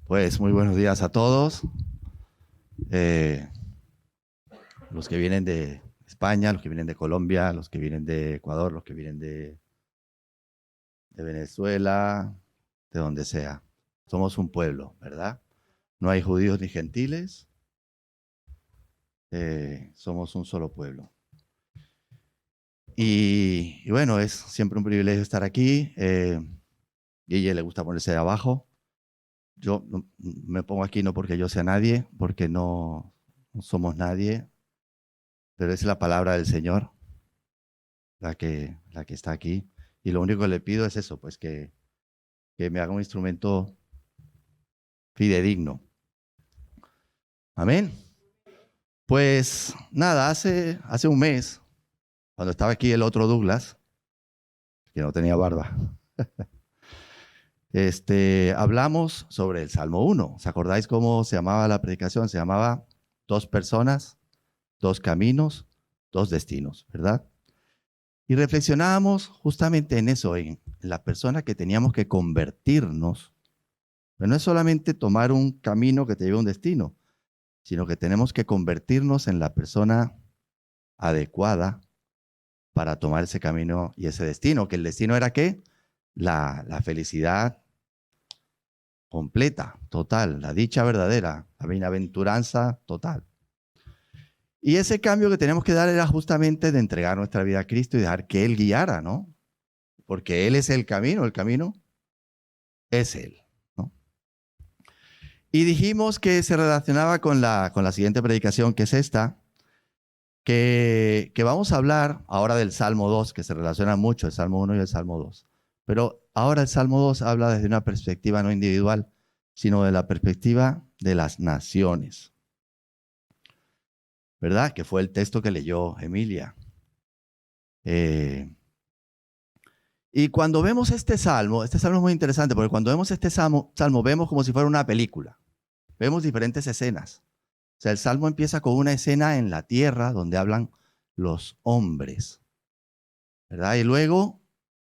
Pues muy buenos días a todos. Los que vienen de España, los que vienen de Colombia, los que vienen de Ecuador, los que vienen de Venezuela, de donde sea. Somos un pueblo, ¿verdad? No hay judíos ni gentiles. Somos un solo pueblo. Y bueno, es siempre un privilegio estar aquí. Guille le gusta ponerse de abajo. Yo me pongo aquí no porque yo sea nadie, porque no somos nadie, pero es la palabra del Señor la que está aquí. Y lo único que le pido es eso, pues que me haga un instrumento fidedigno. Amén. Pues nada, hace un mes, cuando estaba aquí el otro Douglas, que no tenía barba, hablamos sobre el Salmo 1. ¿Os acordáis cómo se llamaba la predicación? Se llamaba Dos personas, dos caminos, dos destinos, ¿verdad? Y reflexionábamos justamente en eso, en la persona que teníamos que convertirnos. Pero no es solamente tomar un camino que te lleve a un destino, sino que tenemos que convertirnos en la persona adecuada para tomar ese camino y ese destino. Que el destino era ¿qué? La felicidad completa, total, la dicha verdadera, la bienaventuranza total. Y ese cambio que tenemos que dar era justamente de entregar nuestra vida a Cristo y dejar que Él guiara, ¿no? Porque Él es el camino es Él, ¿no? Y dijimos que se relacionaba con la siguiente predicación, que es esta, que vamos a hablar ahora del Salmo 2, que se relaciona mucho el Salmo 1 y el Salmo 2. Pero ahora el Salmo 2 habla desde una perspectiva no individual, sino de la perspectiva de las naciones. ¿Verdad? Que fue el texto que leyó Emilia. Y cuando vemos este salmo es muy interesante, porque cuando vemos este salmo vemos como si fuera una película. Vemos diferentes escenas. O sea, el salmo empieza con una escena en la tierra donde hablan los hombres, ¿verdad? Y luego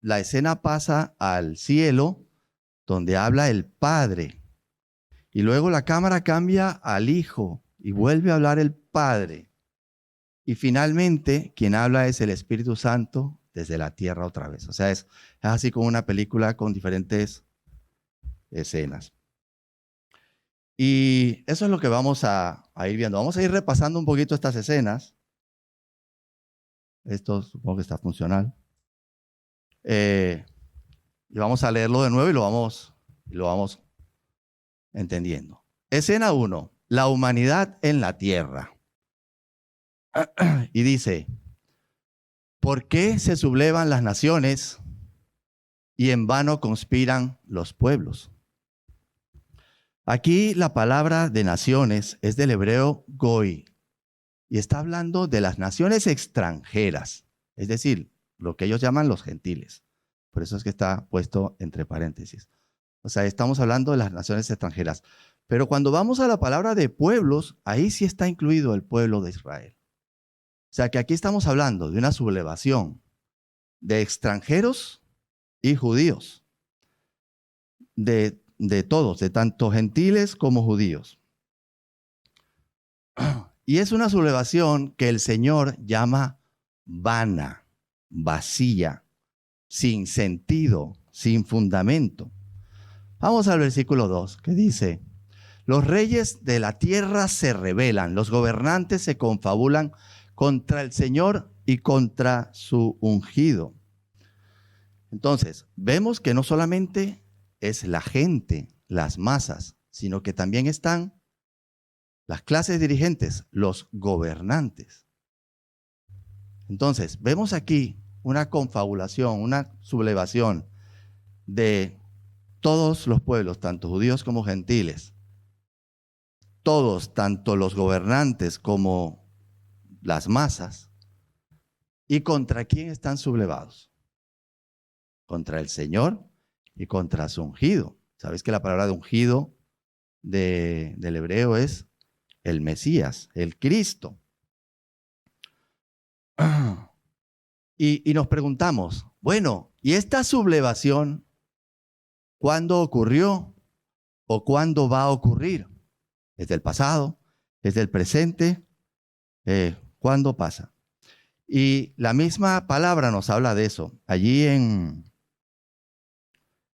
la escena pasa al cielo donde habla el Padre. Y luego la cámara cambia al Hijo y vuelve a hablar el Padre. Y finalmente quien habla es el Espíritu Santo desde la tierra otra vez. O sea, es así como una película con diferentes escenas. Y eso es lo que vamos a ir viendo. Vamos a ir repasando un poquito estas escenas. Esto supongo que está funcional. Y vamos a leerlo de nuevo y lo vamos entendiendo. Escena 1. La humanidad en la tierra. Y dice, ¿por qué se sublevan las naciones y en vano conspiran los pueblos? Aquí la palabra de naciones es del hebreo goy y está hablando de las naciones extranjeras, es decir, lo que ellos llaman los gentiles. Por eso es que está puesto entre paréntesis. O sea, estamos hablando de las naciones extranjeras. Pero cuando vamos a la palabra de pueblos, ahí sí está incluido el pueblo de Israel. O sea, que aquí estamos hablando de una sublevación de extranjeros y judíos, de todos, de tanto gentiles como judíos. Y es una sublevación que el Señor llama vana, vacía, sin sentido, sin fundamento. Vamos al versículo 2, que dice, los reyes de la tierra se rebelan, los gobernantes se confabulan contra el Señor y contra su ungido. Entonces, vemos que no solamente es la gente, las masas, sino que también están las clases dirigentes, los gobernantes. Entonces, vemos aquí una confabulación, una sublevación de todos los pueblos, tanto judíos como gentiles. Todos, tanto los gobernantes como las masas. ¿Y contra quién están sublevados? Contra el Señor y contra su ungido. ¿Sabéis que la palabra de ungido del hebreo es el Mesías, el Cristo? Y nos preguntamos, bueno, ¿y esta sublevación cuándo ocurrió? o cuándo va a ocurrir. ¿Es del pasado? ¿Es del presente? ¿Cuándo pasa? Y la misma palabra nos habla de eso. Allí en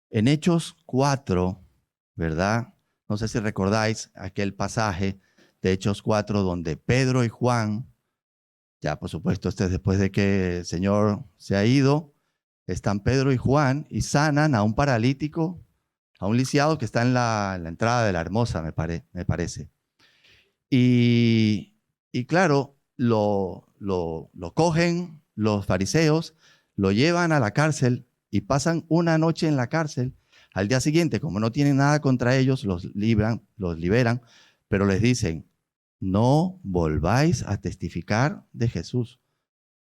Hechos 4, ¿verdad? No sé si recordáis aquel pasaje de Hechos 4 donde Pedro y Juan, ya por supuesto este es después de que el Señor se ha ido, están Pedro y Juan y sanan a un paralítico, a un lisiado que está en la entrada de la Hermosa, me parece. Y claro, lo cogen los fariseos, lo llevan a la cárcel y pasan una noche en la cárcel. Al día siguiente, como no tienen nada contra ellos, los liberan, pero les dicen, no volváis a testificar de Jesús.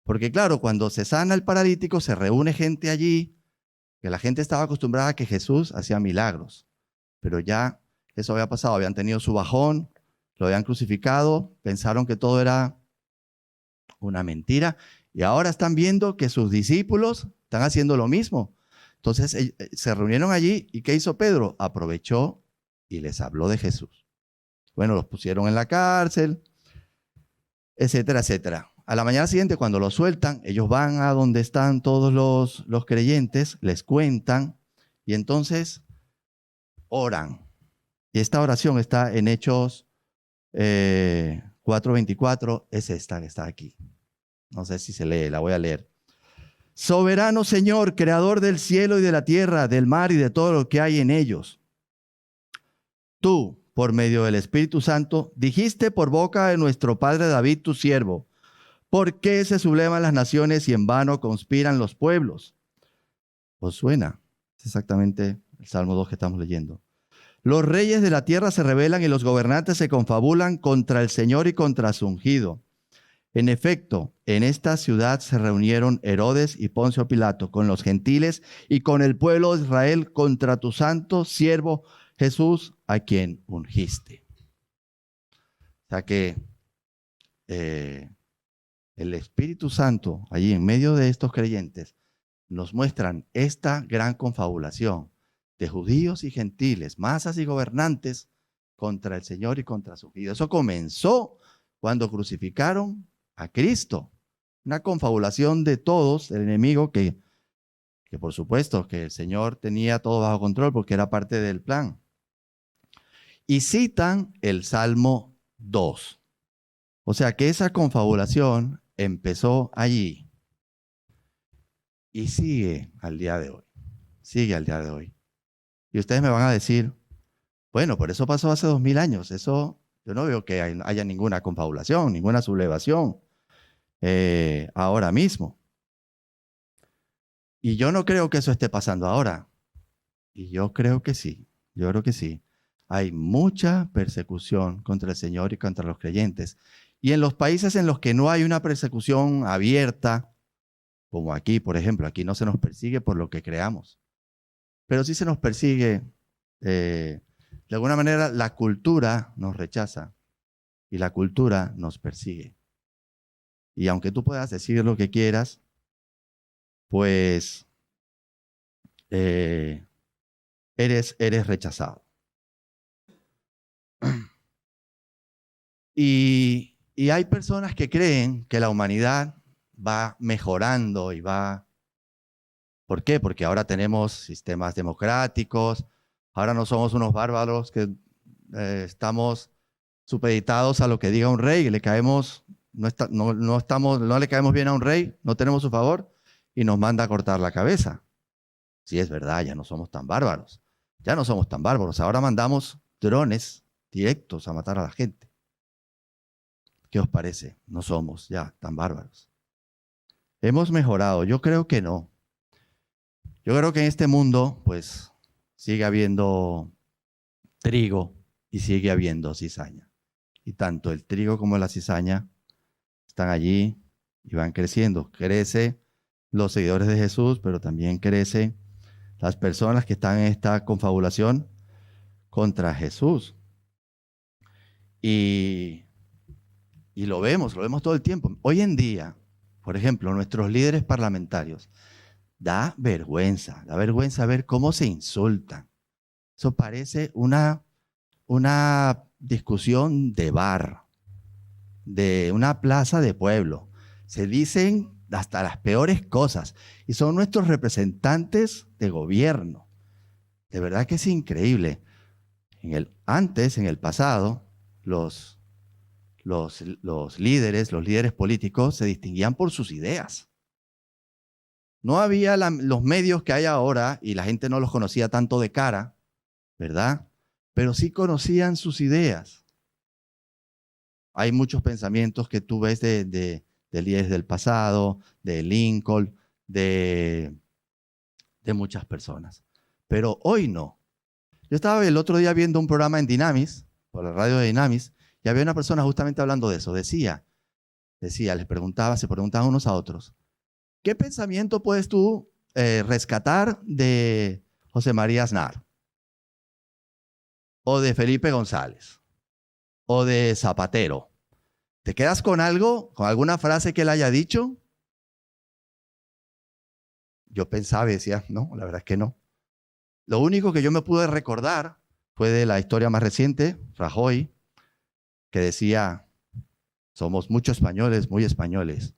Porque claro, cuando se sana el paralítico, se reúne gente allí, que la gente estaba acostumbrada a que Jesús hacía milagros. Pero ya eso había pasado, habían tenido su bajón, lo habían crucificado, pensaron que todo era una mentira y ahora están viendo que sus discípulos están haciendo lo mismo. Entonces se reunieron allí y ¿qué hizo Pedro? Aprovechó y les habló de Jesús. Bueno, los pusieron en la cárcel, etcétera, etcétera. A la mañana siguiente, cuando los sueltan, ellos van a donde están todos los creyentes, les cuentan y entonces oran. Y esta oración está en Hechos 4:24, es esta que está aquí. No sé si se lee, la voy a leer. Soberano Señor, creador del cielo y de la tierra, del mar y de todo lo que hay en ellos. Tú, por medio del Espíritu Santo, dijiste por boca de nuestro padre David, tu siervo, ¿por qué se sublevan las naciones y en vano conspiran los pueblos? ¿Os suena? Es exactamente el Salmo 2 que estamos leyendo. Los reyes de la tierra se rebelan y los gobernantes se confabulan contra el Señor y contra su ungido. En efecto, en esta ciudad se reunieron Herodes y Poncio Pilato con los gentiles y con el pueblo de Israel contra tu santo siervo Jesús, a quien ungiste. O sea que el Espíritu Santo, allí en medio de estos creyentes, nos muestran esta gran confabulación de judíos y gentiles, masas y gobernantes contra el Señor y contra su ungido. Eso comenzó cuando crucificaron a Cristo. Una confabulación de todos, el enemigo que por supuesto que el Señor tenía todo bajo control porque era parte del plan. Y citan el Salmo 2. O sea que esa confabulación empezó allí y sigue al día de hoy. Sigue al día de hoy. Y ustedes me van a decir, bueno, por eso pasó hace 2000 años. Eso yo no veo que haya ninguna confabulación, ninguna sublevación ahora mismo. Y yo no creo que eso esté pasando ahora. Y yo creo que sí. Yo creo que sí. Hay mucha persecución contra el Señor y contra los creyentes. Y en los países en los que no hay una persecución abierta, como aquí, por ejemplo, aquí no se nos persigue por lo que creamos. Pero sí se nos persigue, de alguna manera la cultura nos rechaza y la cultura nos persigue. Y aunque tú puedas decir lo que quieras, pues eres rechazado. Y hay personas que creen que la humanidad va mejorando y va... ¿Por qué? Porque ahora tenemos sistemas democráticos, ahora no somos unos bárbaros que estamos supeditados a lo que diga un rey, le caemos, no le caemos bien a un rey, no tenemos su favor y nos manda a cortar la cabeza. Sí, es verdad, ya no somos tan bárbaros. Ya no somos tan bárbaros. Ahora mandamos drones directos a matar a la gente. ¿Qué os parece? No somos ya tan bárbaros. ¿Hemos mejorado? Yo creo que no. Yo creo que en este mundo, pues, sigue habiendo trigo y sigue habiendo cizaña. Y tanto el trigo como la cizaña están allí y van creciendo. Crece los seguidores de Jesús, pero también crece las personas que están en esta confabulación contra Jesús. Y lo vemos todo el tiempo. Hoy en día, por ejemplo, nuestros líderes parlamentarios, da vergüenza ver cómo se insultan. Eso parece una discusión de bar, de una plaza de pueblo. Se dicen hasta las peores cosas y son nuestros representantes de gobierno. De verdad que es increíble. En el pasado, los líderes políticos se distinguían por sus ideas. No había los medios que hay ahora y la gente no los conocía tanto de cara, ¿verdad? Pero sí conocían sus ideas. Hay muchos pensamientos que tú ves de líderes del pasado, de Lincoln, de muchas personas. Pero hoy no. Yo estaba el otro día viendo un programa en Dynamis, por la radio de Dynamis, y había una persona justamente hablando de eso. Decía, se preguntaban unos a otros, ¿qué pensamiento puedes tú rescatar de José María Aznar? O de Felipe González, o de Zapatero. ¿Te quedas con algo, con alguna frase que él haya dicho? Yo pensaba y decía, no, la verdad es que no. Lo único que yo me pude recordar fue de la historia más reciente, Rajoy, que decía, somos muchos españoles, muy españoles,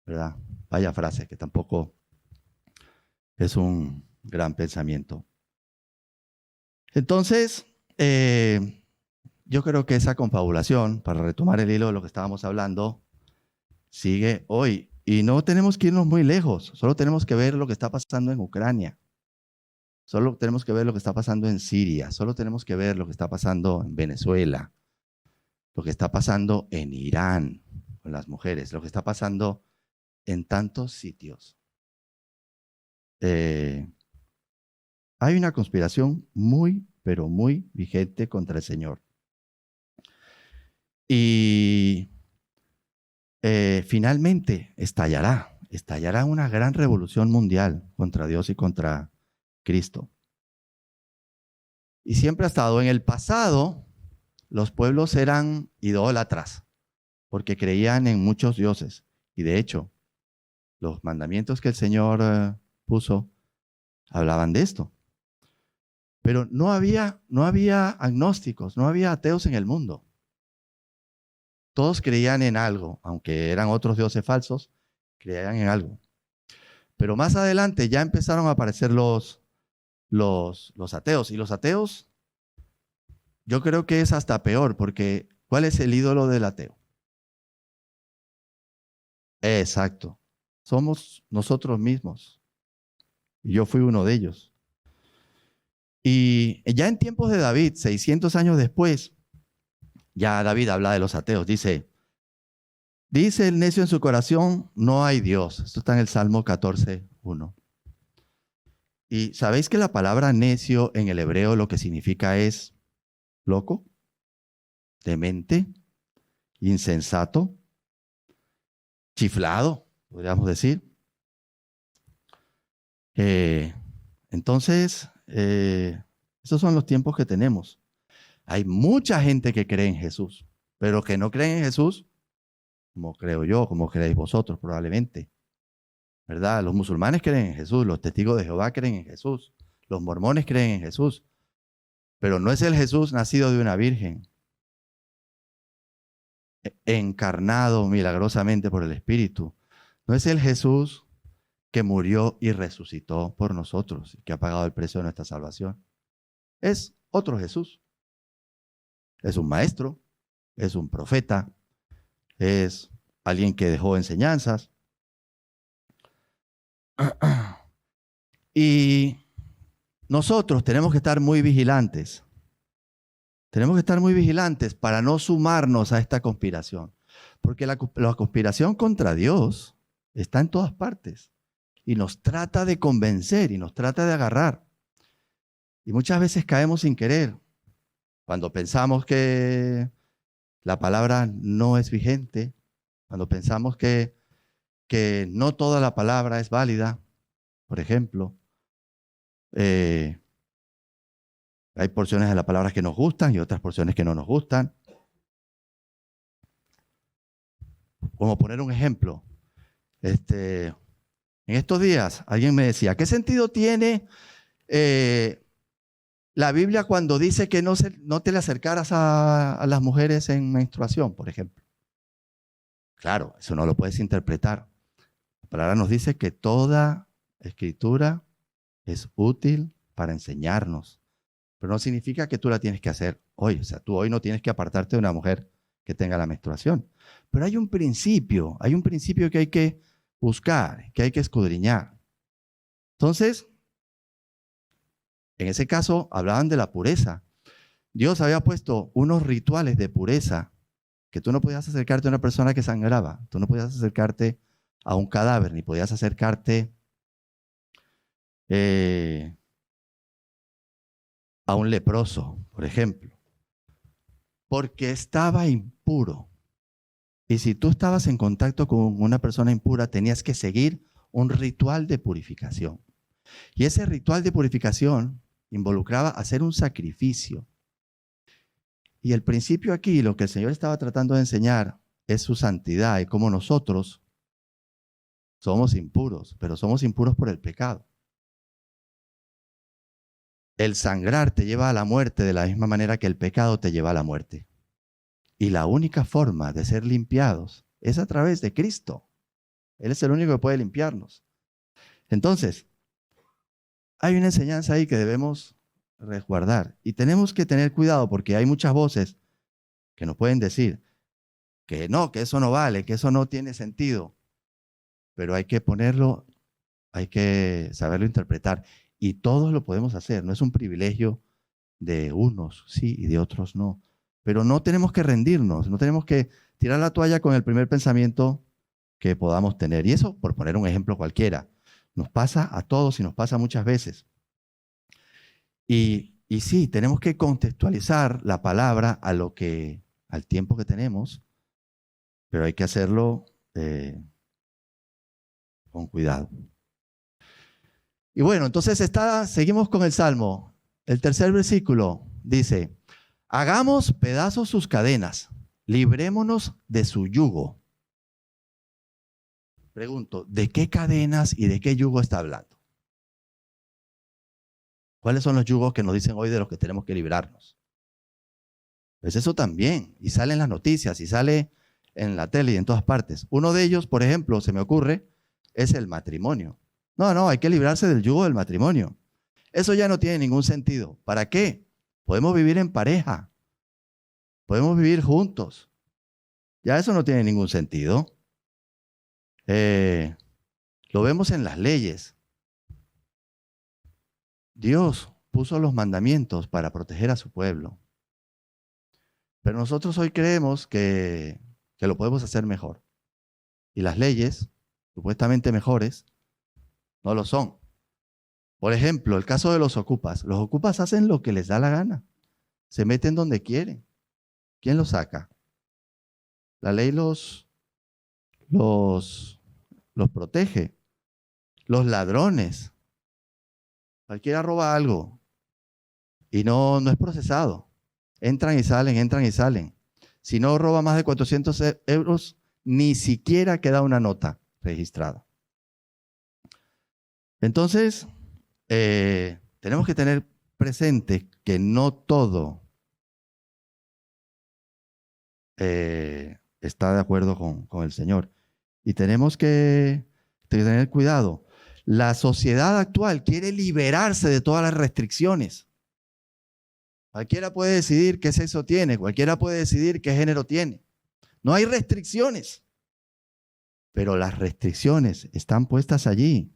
¿verdad? Vaya frase, que tampoco es un gran pensamiento. Entonces, yo creo que esa confabulación, para retomar el hilo de lo que estábamos hablando, sigue hoy. Y no tenemos que irnos muy lejos, solo tenemos que ver lo que está pasando en Ucrania. Solo tenemos que ver lo que está pasando en Siria, solo tenemos que ver lo que está pasando en Venezuela, lo que está pasando en Irán con las mujeres, lo que está pasando en tantos sitios. Hay una conspiración muy, pero muy vigente contra el Señor. Y finalmente estallará una gran revolución mundial contra Dios y contra Cristo. Y siempre ha estado en el pasado, los pueblos eran idólatras porque creían en muchos dioses. Y de hecho, los mandamientos que el Señor puso hablaban de esto. Pero no había agnósticos, no había ateos en el mundo. Todos creían en algo, aunque eran otros dioses falsos, creían en algo. Pero más adelante ya empezaron a aparecer los ateos. Y los ateos, yo creo que es hasta peor, porque ¿cuál es el ídolo del ateo? Exacto. Somos nosotros mismos. Y yo fui uno de ellos. Y ya en tiempos de David, 600 años después, ya David habla de los ateos. Dice el necio en su corazón, no hay Dios. Esto está en el Salmo 14:1. Y ¿sabéis que la palabra necio en el hebreo lo que significa es loco, demente, insensato, chiflado, podríamos decir? Entonces, esos son los tiempos que tenemos. Hay mucha gente que cree en Jesús, pero que no creen en Jesús, como creo yo, como creéis vosotros probablemente, ¿verdad? Los musulmanes creen en Jesús, los testigos de Jehová creen en Jesús, los mormones creen en Jesús, pero no es el Jesús nacido de una virgen, encarnado milagrosamente por el Espíritu. No es el Jesús que murió y resucitó por nosotros, que ha pagado el precio de nuestra salvación. Es otro Jesús. Es un maestro, es un profeta, es alguien que dejó enseñanzas. Y nosotros tenemos que estar muy vigilantes. Tenemos que estar muy vigilantes para no sumarnos a esta conspiración. Porque la conspiración contra Dios está en todas partes. Y nos trata de convencer y nos trata de agarrar. Y muchas veces caemos sin querer. Cuando pensamos que la palabra no es vigente, cuando pensamos que no toda la palabra es válida, por ejemplo, hay porciones de la palabra que nos gustan y otras porciones que no nos gustan. Como poner un ejemplo, en estos días alguien me decía, ¿qué sentido tiene La Biblia cuando dice que no te le acercaras a las mujeres en menstruación, por ejemplo. Claro, eso no lo puedes interpretar. La palabra nos dice que toda escritura es útil para enseñarnos, pero no significa que tú la tienes que hacer hoy. O sea, tú hoy no tienes que apartarte de una mujer que tenga la menstruación. Pero hay un principio que hay que buscar, que hay que escudriñar. Entonces, en ese caso hablaban de la pureza. Dios había puesto unos rituales de pureza que tú no podías acercarte a una persona que sangraba, tú no podías acercarte a un cadáver, ni podías acercarte a un leproso, por ejemplo, porque estaba impuro. Y si tú estabas en contacto con una persona impura, tenías que seguir un ritual de purificación. Y ese ritual de purificación involucraba hacer un sacrificio. Y el principio aquí, lo que el Señor estaba tratando de enseñar, es su santidad y cómo nosotros somos impuros, pero somos impuros por el pecado. El sangrar te lleva a la muerte de la misma manera que el pecado te lleva a la muerte. Y la única forma de ser limpiados es a través de Cristo. Él es el único que puede limpiarnos. Entonces, hay una enseñanza ahí que debemos resguardar. Y tenemos que tener cuidado porque hay muchas voces que nos pueden decir que no, que eso no vale, que eso no tiene sentido. Pero hay que ponerlo, hay que saberlo interpretar. Y todos lo podemos hacer. No es un privilegio de unos, sí, y de otros no. Pero no tenemos que rendirnos, no tenemos que tirar la toalla con el primer pensamiento que podamos tener. Y eso, por poner un ejemplo cualquiera, nos pasa a todos y nos pasa muchas veces. Y sí, tenemos que contextualizar la palabra al tiempo que tenemos, pero hay que hacerlo con cuidado. Y bueno, entonces seguimos con el Salmo. El tercer versículo dice, hagamos pedazos sus cadenas, librémonos de su yugo. Pregunto, ¿de qué cadenas y de qué yugo está hablando? ¿Cuáles son los yugos que nos dicen hoy de los que tenemos que librarnos? Pues eso también, y sale en las noticias, y sale en la tele y en todas partes. Uno de ellos, por ejemplo, se me ocurre, es el matrimonio. No, hay que librarse del yugo del matrimonio. Eso ya no tiene ningún sentido. ¿Para qué? Podemos vivir en pareja. Podemos vivir juntos. Ya eso no tiene ningún sentido. Lo vemos en las leyes. Dios puso los mandamientos para proteger a su pueblo. Pero nosotros hoy creemos que lo podemos hacer mejor. Y las leyes, supuestamente mejores, no lo son. Por ejemplo, el caso de los ocupas. Los ocupas hacen lo que les da la gana. Se meten donde quieren. ¿Quién los saca? La ley los protege. Los ladrones. Cualquiera roba algo y no es procesado. Entran y salen. Si no roba más de 400 euros, ni siquiera queda una nota registrada. Entonces, tenemos que tener presente que no todo está de acuerdo con el Señor. Y tenemos que tener cuidado. La sociedad actual quiere liberarse de todas las restricciones. Cualquiera puede decidir qué sexo tiene, cualquiera puede decidir qué género tiene. No hay restricciones, pero las restricciones están puestas allí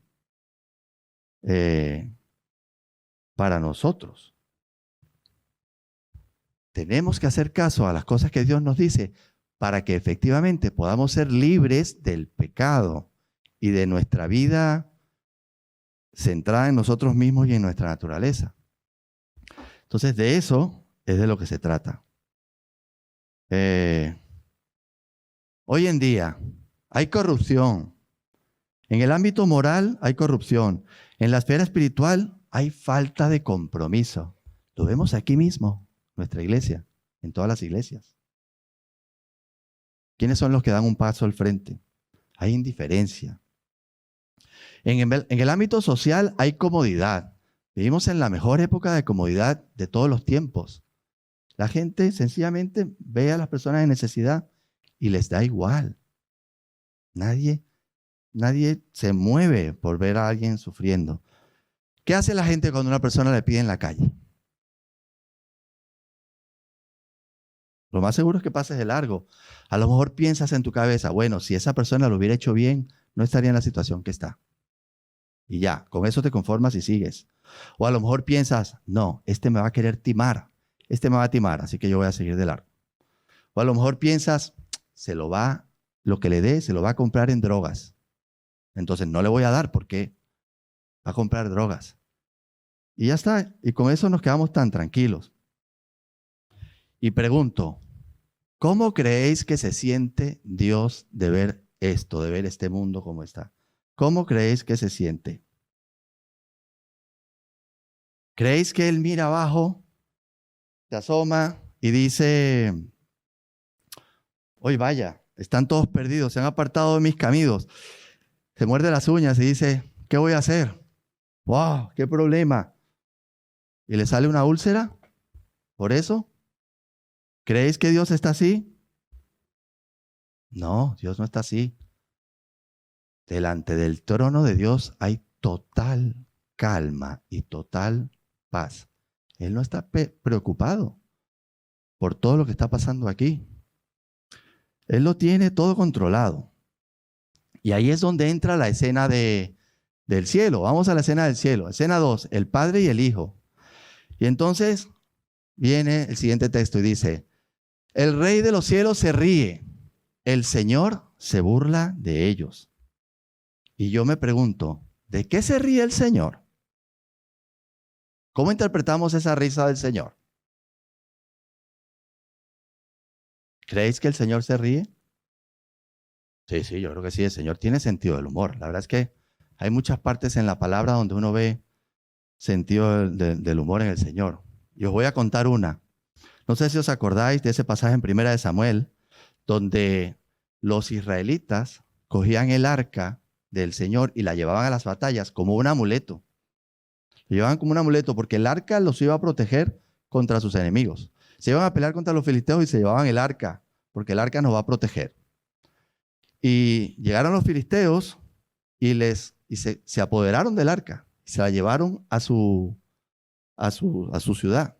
para nosotros. Tenemos que hacer caso a las cosas que Dios nos dice para que efectivamente podamos ser libres del pecado y de nuestra vida centrada en nosotros mismos y en nuestra naturaleza. Entonces, de eso es de lo que se trata. Hoy en día hay corrupción. En el ámbito moral hay corrupción. En la esfera espiritual hay falta de compromiso. Lo vemos aquí mismo, nuestra iglesia, en todas las iglesias. ¿Quiénes son los que dan un paso al frente? Hay indiferencia. En el ámbito social hay comodidad. Vivimos en la mejor época de comodidad de todos los tiempos. La gente sencillamente ve a las personas en necesidad y les da igual. Nadie se mueve por ver a alguien sufriendo. ¿Qué hace la gente cuando una persona le pide en la calle? Lo más seguro es que pases de largo. A lo mejor piensas en tu cabeza, bueno, si esa persona lo hubiera hecho bien, no estaría en la situación que está. Y ya, con eso te conformas y sigues. O a lo mejor piensas, no, este me va a querer timar. Este me va a timar, así que yo voy a seguir de largo. O a lo mejor piensas, lo que le dé, se lo va a comprar en drogas. Entonces no le voy a dar porque va a comprar drogas. Y ya está. Y con eso nos quedamos tan tranquilos. Y pregunto, ¿cómo creéis que se siente Dios de ver esto, de ver este mundo como está? ¿Cómo creéis que se siente? ¿Creéis que Él mira abajo, se asoma y dice, hoy vaya, están todos perdidos, se han apartado de mis caminos? Se muerde las uñas y dice, ¿qué voy a hacer? ¡Wow! ¡Qué problema! ¿Y le sale una úlcera? ¿Por eso? ¿Creéis que Dios está así? No, Dios no está así. Delante del trono de Dios hay total calma y total paz. Él no está preocupado por todo lo que está pasando aquí. Él lo tiene todo controlado. Y ahí es donde entra la escena del cielo. Vamos a la escena del cielo. Escena 2, el Padre y el Hijo. Y entonces viene el siguiente texto y dice, el Rey de los cielos se ríe, el Señor se burla de ellos. Y yo me pregunto, ¿de qué se ríe el Señor? ¿Cómo interpretamos esa risa del Señor? ¿Creéis que el Señor se ríe? Sí, yo creo que sí, el Señor tiene sentido del humor. La verdad es que hay muchas partes en la palabra donde uno ve sentido del humor en el Señor. Y os voy a contar una. No sé si os acordáis de ese pasaje en Primera de Samuel, donde los israelitas cogían el arca del Señor y la llevaban a las batallas como un amuleto. Lo llevaban como un amuleto porque el arca los iba a proteger contra sus enemigos. Se iban a pelear contra los filisteos y se llevaban el arca, porque el arca nos va a proteger. Y llegaron los filisteos y se apoderaron del arca. Se la llevaron a su ciudad.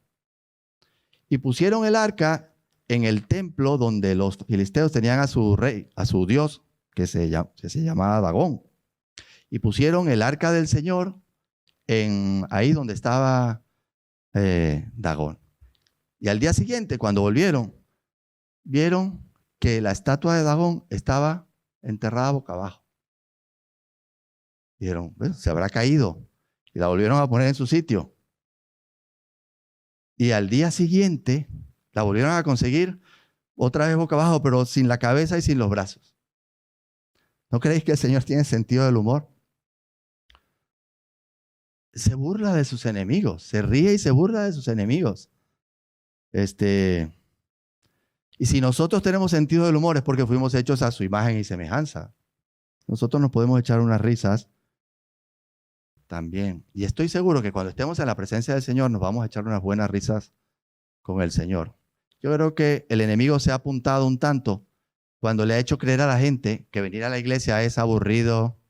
Y pusieron el arca en el templo donde los filisteos tenían a su rey, a su dios, que se llamaba Dagón. Y pusieron el arca del Señor ahí donde estaba Dagón. Y al día siguiente, cuando volvieron, vieron que la estatua de Dagón estaba enterrada boca abajo. Dijeron, bueno, se habrá caído. Y la volvieron a poner en su sitio. Y al día siguiente la volvieron a conseguir otra vez boca abajo, pero sin la cabeza y sin los brazos. ¿No creéis que el Señor tiene sentido del humor? Se burla de sus enemigos, se ríe y se burla de sus enemigos. Y si nosotros tenemos sentido del humor es porque fuimos hechos a su imagen y semejanza. Nosotros nos podemos echar unas risas también. Y estoy seguro que cuando estemos en la presencia del Señor nos vamos a echar unas buenas risas con el Señor. Yo creo que el enemigo se ha apuntado un tanto cuando le ha hecho creer a la gente que venir a la iglesia es aburrido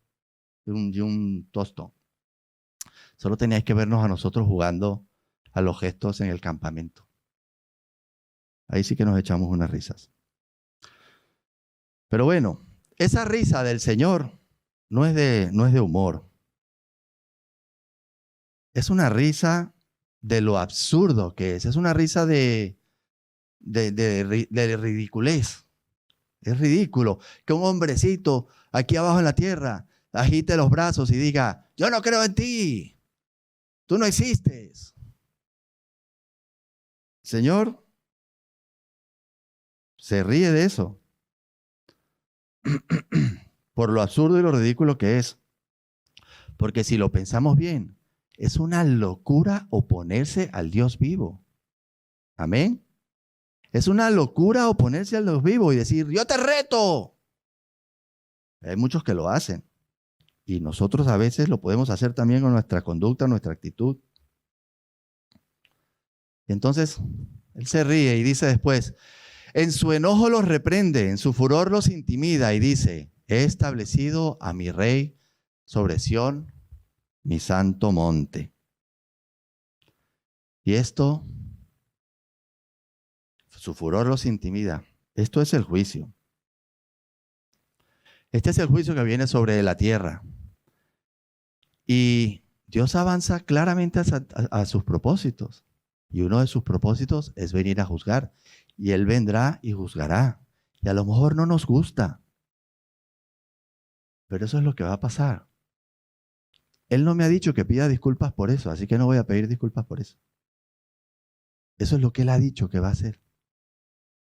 y un tostón. Solo teníais que vernos a nosotros jugando a los gestos en el campamento. Ahí sí que nos echamos unas risas. Pero bueno, esa risa del Señor no es de humor. Es una risa de lo absurdo que es. Es una risa de ridiculez. Es ridículo que un hombrecito aquí abajo en la tierra agite los brazos y diga, yo no creo en ti. Tú no existes. Señor se ríe de eso. Por lo absurdo y lo ridículo que es. Porque si lo pensamos bien, es una locura oponerse al Dios vivo. Amén. Es una locura oponerse al Dios vivo y decir, yo te reto. Hay muchos que lo hacen. Y nosotros a veces lo podemos hacer también con nuestra conducta, nuestra actitud. Y entonces él se ríe y dice después, en su enojo los reprende, en su furor los intimida y dice, he establecido a mi rey sobre Sión, mi santo monte. Y esto, su furor los intimida. Esto es el juicio. Este es el juicio que viene sobre la tierra. Y Dios avanza claramente a sus propósitos. Y uno de sus propósitos es venir a juzgar. Y Él vendrá y juzgará. Y a lo mejor no nos gusta. Pero eso es lo que va a pasar. Él no me ha dicho que pida disculpas por eso, así que no voy a pedir disculpas por eso. Eso es lo que Él ha dicho que va a hacer.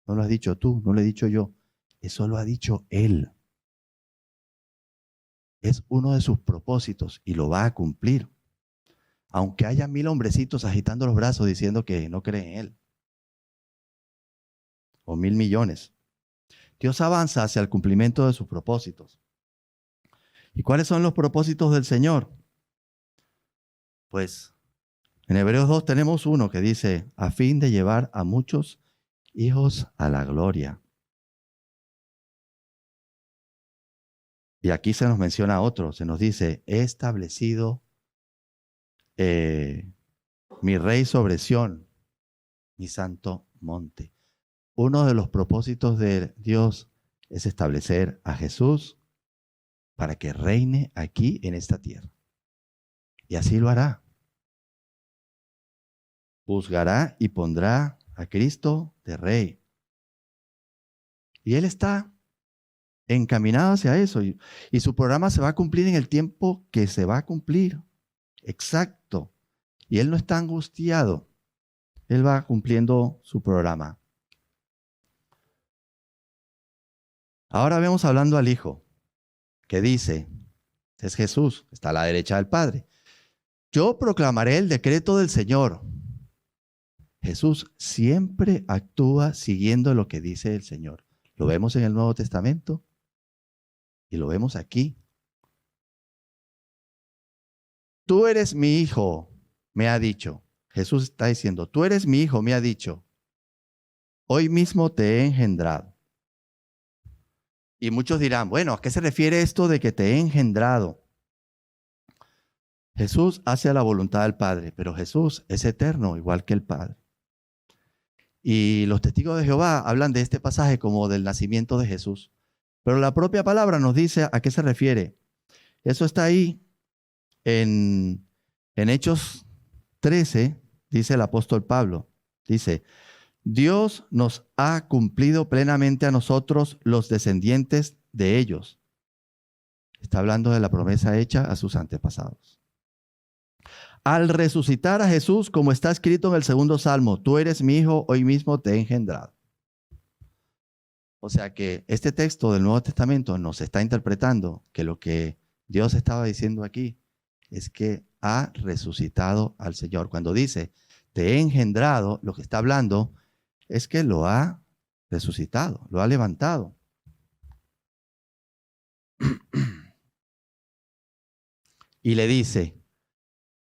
No lo has dicho tú, no lo he dicho yo. Eso lo ha dicho Él. Es uno de sus propósitos y lo va a cumplir. Aunque haya 1000 hombrecitos agitando los brazos diciendo que no creen en Él. O 1000 millones. Dios avanza hacia el cumplimiento de sus propósitos. ¿Y cuáles son los propósitos del Señor? Pues en Hebreos 2 tenemos uno que dice, a fin de llevar a muchos hijos a la gloria. Y aquí se nos menciona otro, se nos dice, he establecido mi rey sobre Sión, mi santo monte. Uno de los propósitos de Dios es establecer a Jesús para que reine aquí en esta tierra. Y así lo hará. Juzgará y pondrá a Cristo de rey. Y Él está encaminado hacia eso. Y su programa se va a cumplir en el tiempo que se va a cumplir. Exacto. Y Él no está angustiado. Él va cumpliendo su programa. Ahora vemos hablando al Hijo, que dice, es Jesús, está a la derecha del Padre. Yo proclamaré el decreto del Señor. Jesús siempre actúa siguiendo lo que dice el Señor. Lo vemos en el Nuevo Testamento y lo vemos aquí. Tú eres mi hijo, me ha dicho. Jesús está diciendo, tú eres mi hijo, me ha dicho. Hoy mismo te he engendrado. Y muchos dirán, bueno, ¿a qué se refiere esto de que te he engendrado? Jesús hace la voluntad del Padre, pero Jesús es eterno, igual que el Padre. Y los testigos de Jehová hablan de este pasaje como del nacimiento de Jesús. Pero la propia palabra nos dice a qué se refiere. Eso está ahí en Hechos 13, dice el apóstol Pablo. Dice, Dios nos ha cumplido plenamente a nosotros los descendientes de ellos. Está hablando de la promesa hecha a sus antepasados. Al resucitar a Jesús, como está escrito en el segundo salmo, tú eres mi hijo, hoy mismo te he engendrado. O sea que este texto del Nuevo Testamento nos está interpretando que lo que Dios estaba diciendo aquí es que ha resucitado al Señor. Cuando dice, te he engendrado, lo que está hablando es que lo ha resucitado, lo ha levantado. Y le dice,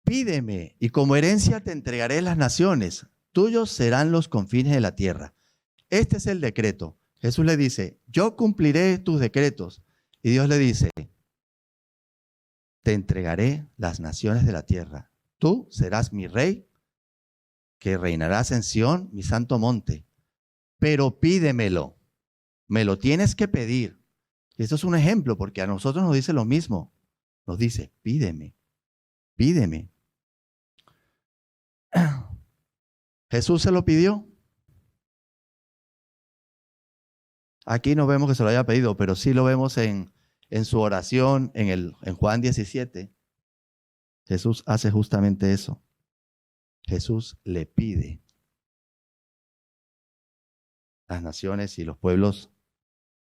pídeme y como herencia te entregaré las naciones, tuyos serán los confines de la tierra. Este es el decreto. Jesús le dice, yo cumpliré tus decretos. Y Dios le dice, te entregaré las naciones de la tierra. Tú serás mi rey, que reinarás en Sión, mi santo monte. Pero pídemelo. Me lo tienes que pedir. Y esto es un ejemplo, porque a nosotros nos dice lo mismo. Nos dice, pídeme, pídeme. Jesús se lo pidió. Aquí no vemos que se lo haya pedido, pero sí lo vemos en su oración, en Juan 17. Jesús hace justamente eso. Jesús le pide las naciones y los pueblos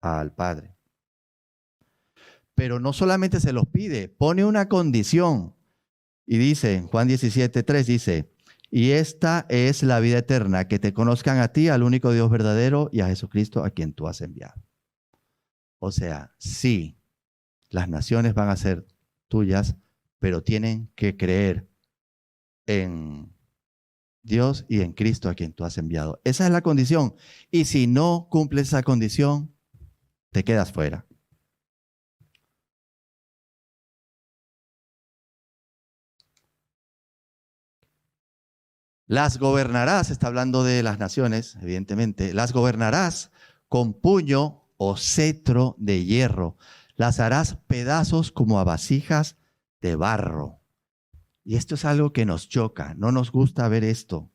al Padre. Pero no solamente se los pide, pone una condición. Y dice, en Juan 17:3 dice, y esta es la vida eterna, que te conozcan a ti, al único Dios verdadero, y a Jesucristo a quien tú has enviado. O sea, sí, las naciones van a ser tuyas, pero tienen que creer en Dios y en Cristo a quien tú has enviado. Esa es la condición. Y si no cumples esa condición, te quedas fuera. Las gobernarás, está hablando de las naciones, evidentemente, las gobernarás con puño o cetro de hierro. Las harás pedazos como a vasijas de barro. Y esto es algo que nos choca, no nos gusta ver esto.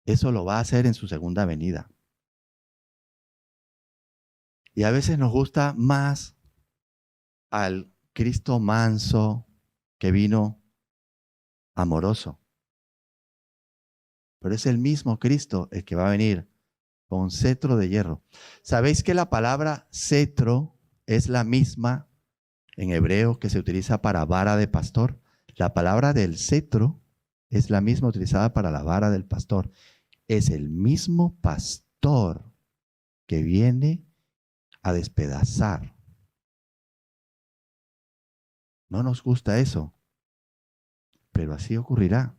Eso lo va a hacer en su segunda venida. Y a veces nos gusta más al Cristo manso que vino amoroso. Pero es el mismo Cristo el que va a venir con cetro de hierro. ¿Sabéis que la palabra cetro es la misma en hebreo que se utiliza para vara de pastor? La palabra del cetro es la misma utilizada para la vara del pastor. Es el mismo pastor que viene a despedazar. No nos gusta eso, pero así ocurrirá,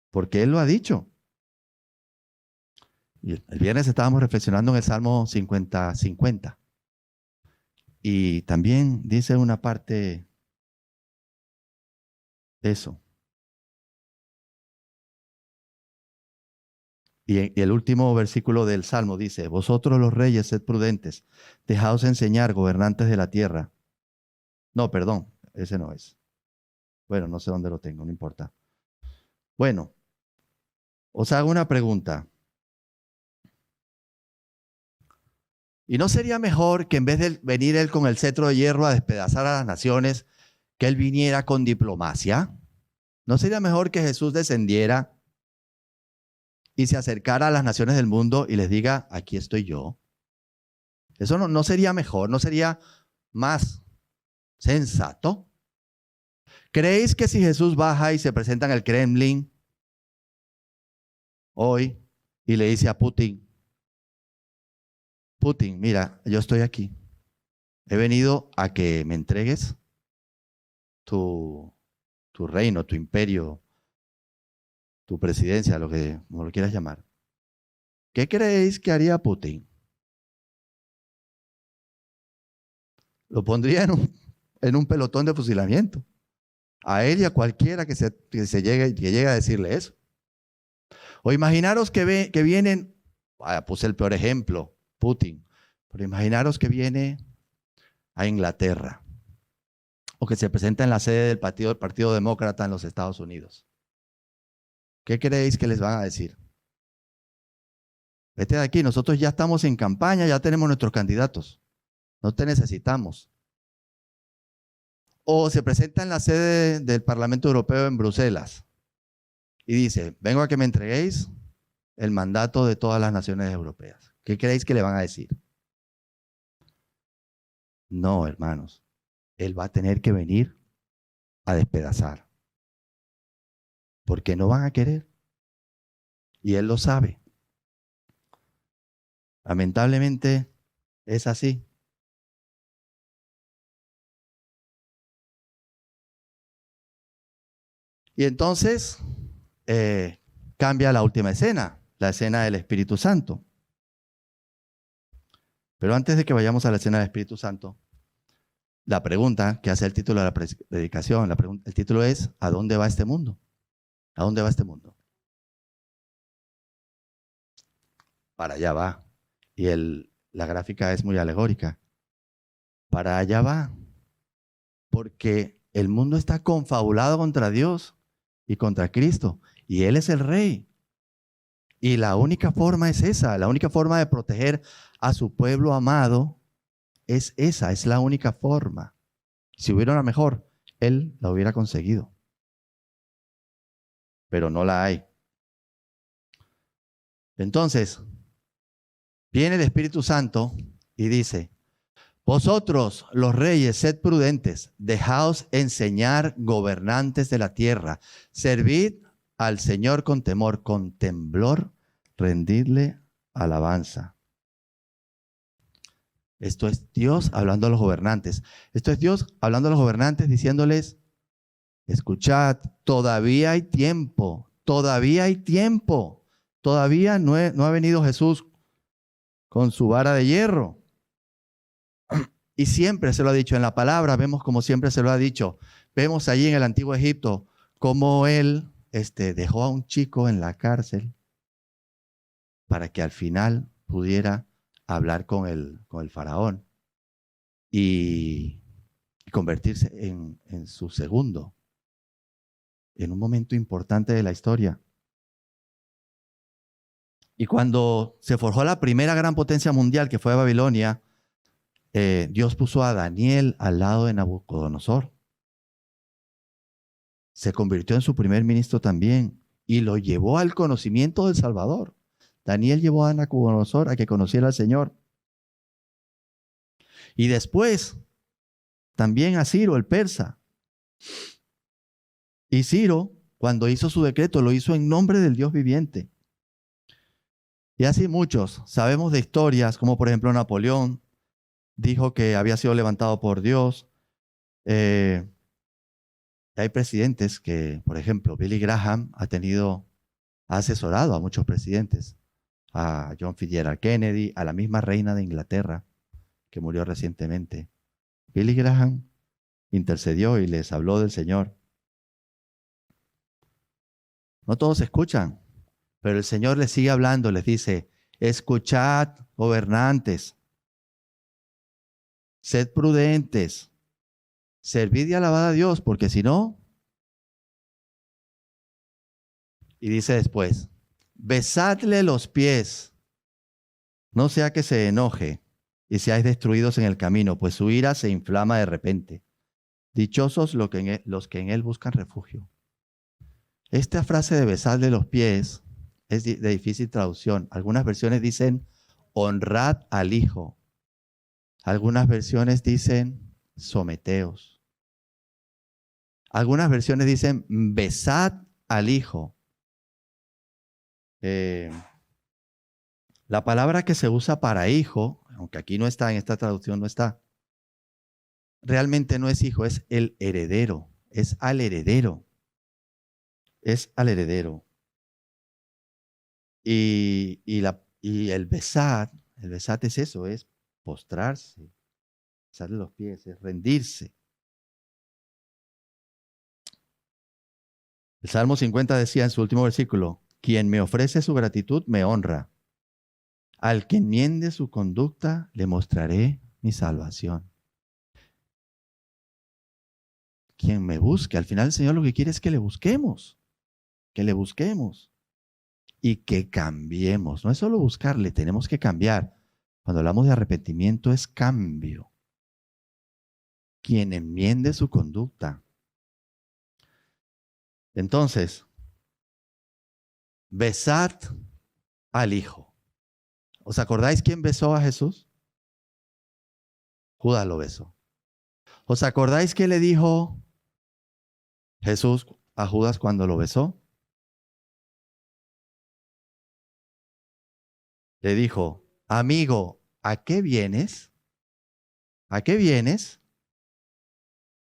porque Él lo ha dicho. Y el viernes estábamos reflexionando en el Salmo 50. Y también dice una parte eso. Y el último versículo del Salmo dice, vosotros los reyes, sed prudentes, dejaos enseñar, gobernantes de la tierra. No, perdón, ese no es. Bueno, no sé dónde lo tengo, no importa. Bueno, os hago una pregunta. ¿Y no sería mejor que en vez de venir él con el cetro de hierro a despedazar a las naciones, que él viniera con diplomacia? ¿No sería mejor que Jesús descendiera y se acercara a las naciones del mundo y les diga, aquí estoy yo? ¿Eso no sería mejor? ¿No sería más sensato? ¿Creéis que si Jesús baja y se presenta en el Kremlin hoy y le dice a Putin, mira, yo estoy aquí. He venido a que me entregues tu reino, tu imperio, tu presidencia, como lo quieras llamar. ¿Qué creéis que haría Putin? Lo pondría en un pelotón de fusilamiento. A él y a cualquiera que llegue a decirle eso. O imaginaros que vienen, puse el peor ejemplo, Putin, pero imaginaros que viene a Inglaterra o que se presenta en la sede del Partido Demócrata en los Estados Unidos. ¿Qué creéis que les van a decir? Vete de aquí, nosotros ya estamos en campaña, ya tenemos nuestros candidatos, no te necesitamos. O se presenta en la sede del Parlamento Europeo en Bruselas y dice, vengo a que me entreguéis el mandato de todas las naciones europeas. ¿Qué creéis que le van a decir? No, hermanos, él va a tener que venir a despedazar, porque no van a querer. Y él lo sabe. Lamentablemente es así. Y entonces cambia la última escena, la escena del Espíritu Santo. Pero antes de que vayamos a la escena del Espíritu Santo, la pregunta que hace el título de la predicación, el título es, ¿a dónde va este mundo? ¿A dónde va este mundo? Para allá va. Y la gráfica es muy alegórica. Para allá va. Porque el mundo está confabulado contra Dios y contra Cristo. Y Él es el Rey. Y la única forma es esa. La única forma de proteger a su pueblo amado es esa. Es la única forma. Si hubiera una mejor, Él la hubiera conseguido. Pero no la hay. Entonces, viene el Espíritu Santo y dice, vosotros, los reyes, sed prudentes, dejaos enseñar, gobernantes de la tierra, servid al Señor con temor, con temblor, rendidle alabanza. Esto es Dios hablando a los gobernantes. Esto es Dios hablando a los gobernantes diciéndoles, escuchad, todavía hay tiempo, todavía hay tiempo. Todavía no ha venido Jesús con su vara de hierro. Y siempre se lo ha dicho en la palabra, vemos como siempre se lo ha dicho. Vemos allí en el antiguo Egipto cómo él dejó a un chico en la cárcel para que al final pudiera hablar con el faraón y convertirse en su segundo, en un momento importante de la historia. Y cuando se forjó la primera gran potencia mundial, que fue Babilonia, Dios puso a Daniel al lado de Nabucodonosor. Se convirtió en su primer ministro también y lo llevó al conocimiento del Salvador. Daniel llevó a Nabucodonosor a que conociera al Señor. Y después, también a Ciro, el persa. Y Ciro, cuando hizo su decreto, lo hizo en nombre del Dios viviente. Y así muchos. Sabemos de historias, como por ejemplo Napoleón dijo que había sido levantado por Dios. Hay presidentes que, por ejemplo, Billy Graham ha asesorado a muchos presidentes. A John Fitzgerald Kennedy, a la misma reina de Inglaterra, que murió recientemente. Billy Graham intercedió y les habló del Señor. No todos escuchan, pero el Señor les sigue hablando, les dice, escuchad, gobernantes, sed prudentes, servid y alabad a Dios, porque si no, y dice después, besadle los pies, no sea que se enoje y seáis destruidos en el camino, pues su ira se inflama de repente. Dichosos los que en él buscan refugio. Esta frase de besadle los pies es de difícil traducción. Algunas versiones dicen honrad al Hijo. Algunas versiones dicen someteos. Algunas versiones dicen besad al Hijo. La palabra que se usa para hijo, aunque aquí no está, en esta traducción no está, realmente no es hijo, es el heredero, es al heredero. Es al heredero. Y el besar es eso, es postrarse, besarle los pies, es rendirse. El Salmo 50 decía en su último versículo, quien me ofrece su gratitud me honra. Al que enmiende su conducta le mostraré mi salvación. Quien me busque, al final el Señor lo que quiere es que le busquemos y que cambiemos. No es solo buscarle, tenemos que cambiar. Cuando hablamos de arrepentimiento es cambio. Quien enmiende su conducta. Entonces, besad al Hijo. ¿Os acordáis quién besó a Jesús? Judas lo besó. ¿Os acordáis qué le dijo Jesús a Judas cuando lo besó? Le dijo, amigo, ¿a qué vienes? ¿A qué vienes?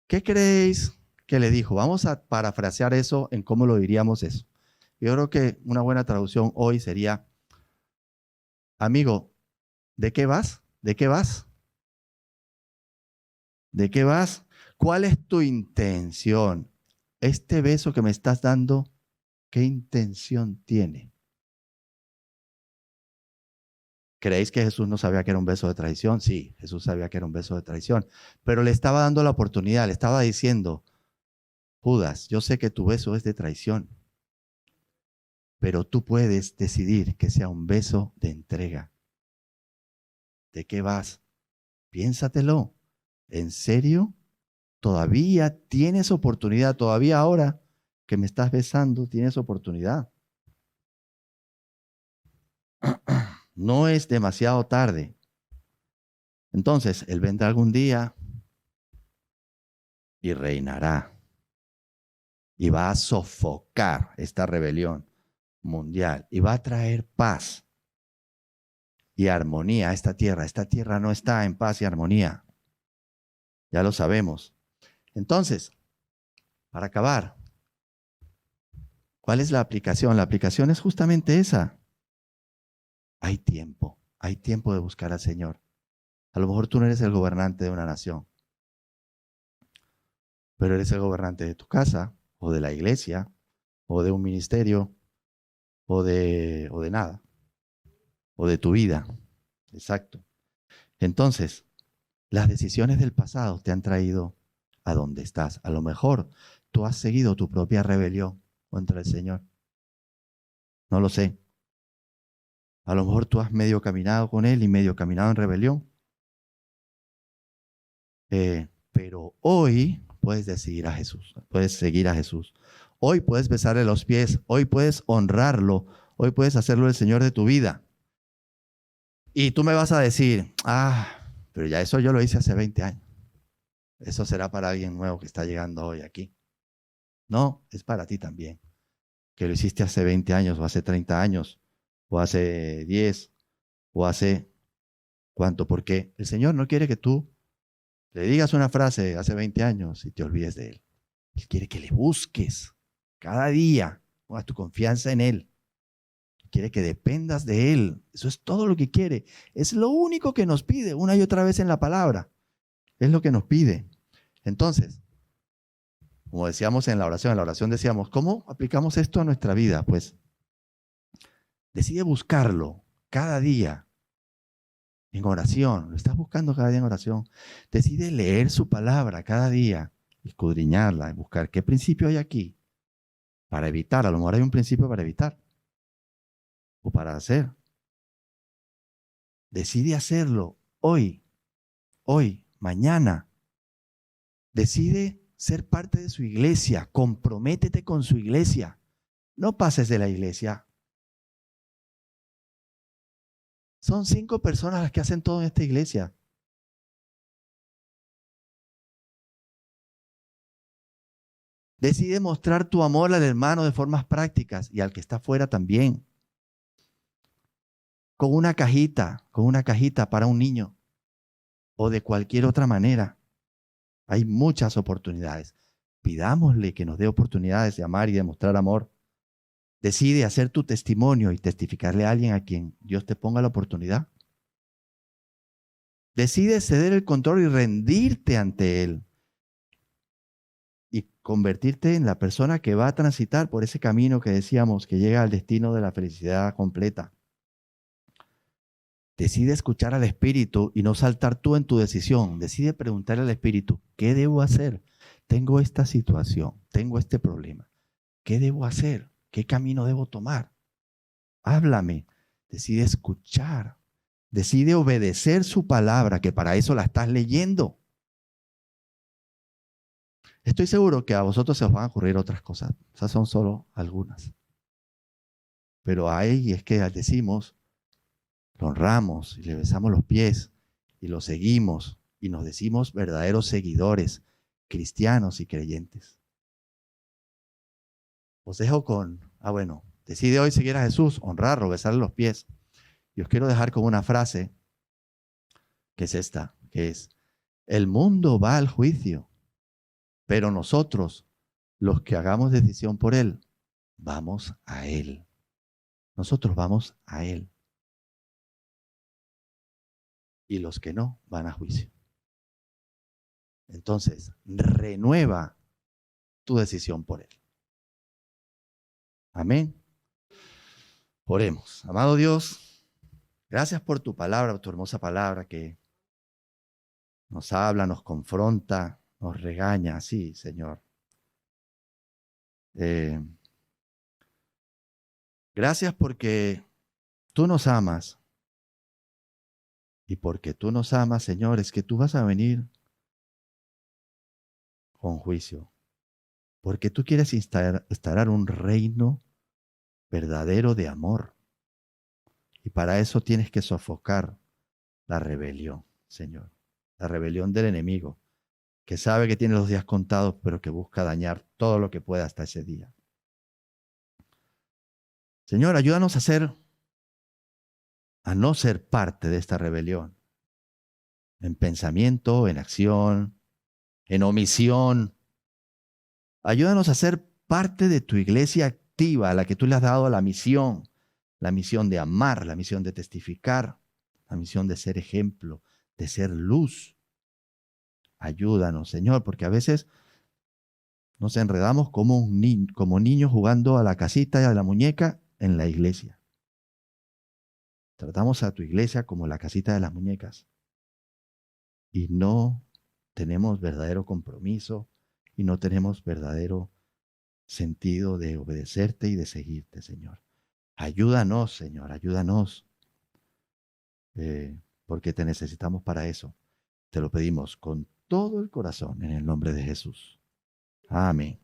¿Qué creéis que le dijo? Vamos a parafrasear eso en cómo lo diríamos eso. Yo creo que una buena traducción hoy sería, amigo, ¿de qué vas? ¿De qué vas? ¿De qué vas? ¿Cuál es tu intención? Este beso que me estás dando, ¿qué intención tiene? ¿Creéis que Jesús no sabía que era un beso de traición? Sí, Jesús sabía que era un beso de traición, pero le estaba dando la oportunidad, le estaba diciendo, Judas, yo sé que tu beso es de traición, pero tú puedes decidir que sea un beso de entrega. ¿De qué vas? Piénsatelo. ¿En serio? ¿Todavía tienes oportunidad? ¿Todavía ahora que me estás besando tienes oportunidad? No es demasiado tarde. Entonces, Él vendrá algún día y reinará. Y va a sofocar esta rebelión mundial. Y va a traer paz y armonía a esta tierra. Esta tierra no está en paz y armonía. Ya lo sabemos. Entonces, Para acabar, ¿cuál es la aplicación? La aplicación es justamente esa. Hay tiempo de buscar al Señor. A lo mejor tú no eres el gobernante de una nación, pero eres el gobernante de tu casa, o de la iglesia, o de un ministerio, o de nada, o de tu vida. Exacto. Entonces, las decisiones del pasado te han traído a donde estás. A lo mejor tú has seguido tu propia rebelión contra el Señor. No lo sé. A lo mejor tú has medio caminado con Él y medio caminado en rebelión. Pero hoy puedes decidir a Jesús, puedes seguir a Jesús. Hoy puedes besarle los pies, hoy puedes honrarlo, hoy puedes hacerlo el Señor de tu vida. Y tú me vas a decir, pero ya eso yo lo hice hace 20 años. Eso será para alguien nuevo que está llegando hoy aquí. No, es para ti también. Que lo hiciste hace 20 años o hace 30 años o hace 10 o hace cuánto. Porque el Señor no quiere que tú le digas una frase hace 20 años y te olvides de Él. Él quiere que le busques cada día, pongas tu confianza en Él. Quiere que dependas de Él. Eso es todo lo que quiere. Es lo único que nos pide una y otra vez en la palabra. Es lo que nos pide. Entonces, como decíamos en la oración decíamos, ¿cómo aplicamos esto a nuestra vida? Pues decide buscarlo cada día en oración. Lo estás buscando cada día en oración. Decide leer su palabra cada día, escudriñarla, buscar qué principio hay aquí para evitar. A lo mejor hay un principio para evitar o para hacer. Decide hacerlo hoy, mañana. Decide ser parte de su iglesia. Comprométete con su iglesia. No pases de la iglesia. Son 5 personas las que hacen todo en esta iglesia. Decide mostrar tu amor al hermano de formas prácticas y al que está afuera también. Con una cajita para un niño o de cualquier otra manera. Hay muchas oportunidades. Pidámosle que nos dé oportunidades de amar y de mostrar amor. Decide hacer tu testimonio y testificarle a alguien a quien Dios te ponga la oportunidad. Decide ceder el control y rendirte ante Él. Y convertirte en la persona que va a transitar por ese camino que decíamos, que llega al destino de la felicidad completa. Decide escuchar al Espíritu y no saltar tú en tu decisión. Decide preguntarle al Espíritu, ¿qué debo hacer? Tengo esta situación, tengo este problema. ¿Qué debo hacer? ¿Qué camino debo tomar? Háblame. Decide escuchar. Decide obedecer su palabra, que para eso la estás leyendo. Estoy seguro que a vosotros se os van a ocurrir otras cosas. Esas son solo algunas. Pero ahí es que decimos, lo honramos y le besamos los pies y lo seguimos y nos decimos verdaderos seguidores, cristianos y creyentes. Os dejo con, decide hoy seguir a Jesús, honrarlo, besarle los pies. Y os quiero dejar con una frase que es esta, que es, el mundo va al juicio, pero nosotros, los que hagamos decisión por Él, vamos a Él. Nosotros vamos a Él. Y los que no, van a juicio. Entonces, renueva tu decisión por Él. Amén. Oremos. Amado Dios, gracias por tu palabra, tu hermosa palabra que nos habla, nos confronta, nos regaña. Sí, Señor. Gracias porque tú nos amas. Y porque tú nos amas, Señor, es que tú vas a venir con juicio. Porque tú quieres instaurar un reino verdadero de amor. Y para eso tienes que sofocar la rebelión, Señor. La rebelión del enemigo, que sabe que tiene los días contados, pero que busca dañar todo lo que pueda hasta ese día. Señor, ayúdanos a no ser parte de esta rebelión. En pensamiento, en acción, en omisión. Ayúdanos a ser parte de tu iglesia activa, a la que tú le has dado la misión de amar, la misión de testificar, la misión de ser ejemplo, de ser luz. Ayúdanos, Señor, porque a veces nos enredamos como, como niños jugando a la casita y a la muñeca en la iglesia. Tratamos a tu iglesia como la casita de las muñecas y no tenemos verdadero compromiso y no tenemos verdadero sentido de obedecerte y de seguirte, Señor. Ayúdanos, Señor, ayúdanos, porque te necesitamos para eso. Te lo pedimos con todo el corazón en el nombre de Jesús. Amén.